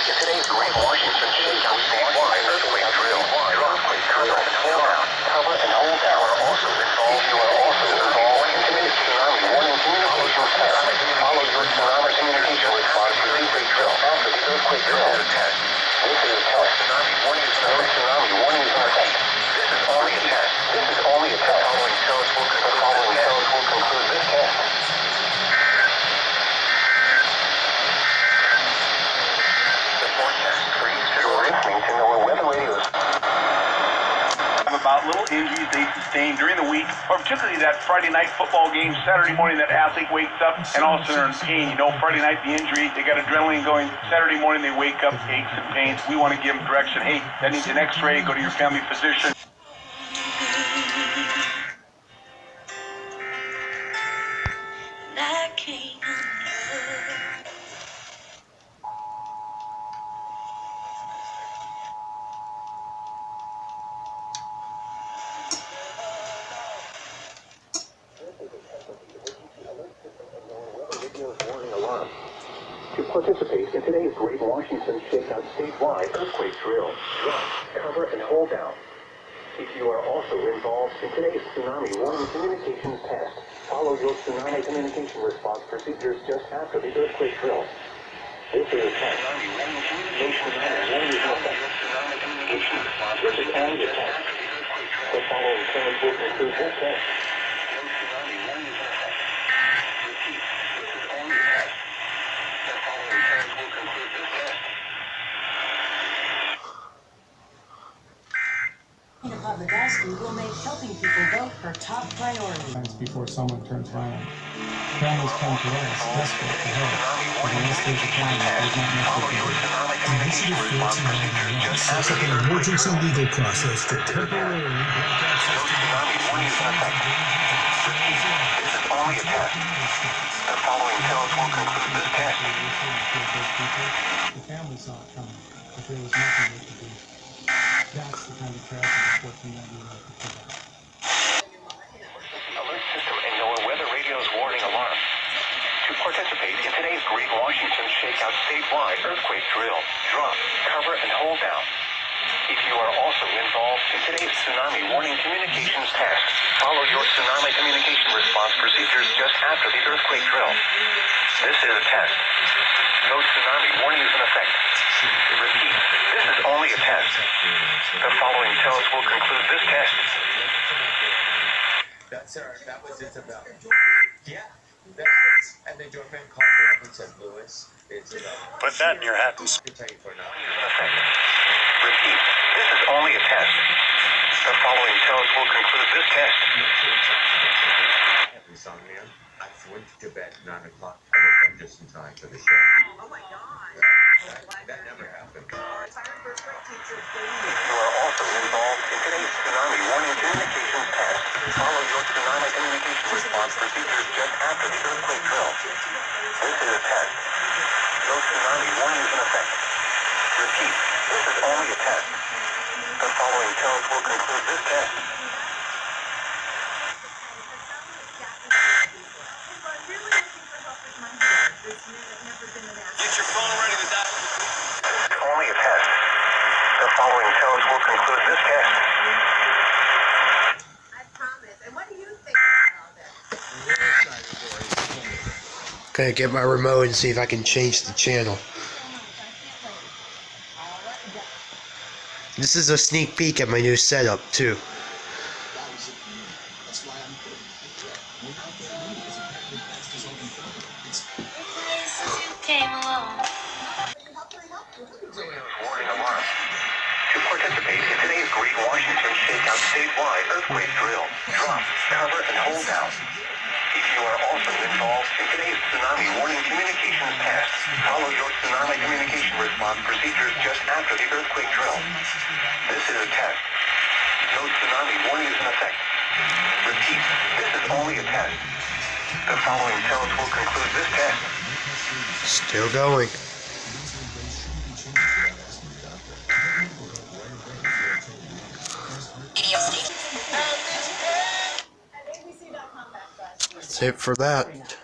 in today's Great Washington Shakeout statewide earthquake drill. Drop, cover, and hold down. Cover and hold down. You are also involved in tsunami warning communications test. Follow your tsunami communication response procedure drill after the earthquake drill. This is a test. This is a test. Tsunami warning is in effect. Tsunami warning is in effect. This is only a test. This is only a test. The following tones will conclude this test. About little injuries they sustained during the week, or particularly that Friday night football game, Saturday morning that athlete wakes up and all of a sudden they're in pain. You know, Friday night the injury, they got adrenaline going. Saturday morning they wake up, aches and pains. We want to give them direction. Hey, that needs an x-ray, go to your family physician. To participate in today's Great Washington Shakeout statewide earthquake drill, drop, cover, and hold down. If you are also involved in today's tsunami warning communications test, follow your tsunami communication response procedures just after the earthquake drill. This is a test. No tsunami warning is in effect. This is only a test. The following terms will conclude this test. Above the desk, we will make helping people vote her top priority. Before someone turns violent. Families come to us, desperate for help, but unless there's a plan, there's not much we can do. Initiative 1491 sets up an emergency legal process to temporarily This is only a test. The following tones will conclude this test. The family saw it coming, but there was nothing they could do. That's the kind of tragedy 1491 could prevent. Alert system and NOAA Weather Radio's warning alarm. To participate in today's Great Washington Shakeout statewide earthquake drill, drop, cover, and hold down. If you are also involved in today's tsunami warning communications test, follow your tsunami communication response procedures just after the earthquake drill. This is a test. No tsunami warning is in effect. Repeat, this is only a test. The following tones will conclude this test. That was it about. Yeah. And the doorman called me up and said, Lewis, it's about. Put that in your hat. I can tell you for now. Repeat, this is only a test. The following tones will conclude this test. I have insomnia. I went to bed at 9 o'clock. I woke up just in time for the show. Oh my God. That never happened. You are also involved in today's tsunami warning communications test. Follow your tsunami communication response procedures just after the earthquake drill. This is a test. No tsunami warning is in effect. Repeat, this is only a test. The following tones will conclude this test. Get your phone ready to dial. Only a test. The following tones will conclude this test. I promise. And what do you think about all this? Gonna get my remote and see if I can change the channel. This is a sneak peek at my new setup too. Warning alarm. To participate in today's Great Washington Shakeout statewide earthquake drill, drop, cover, and hold down. If you are also involved in today's tsunami warning communications test, follow your tsunami communication response procedures just after the earthquake drill. This is a test. No tsunami warning is in effect. Repeat, this is only a test. The following tones will conclude this test. Still going. That's it for that.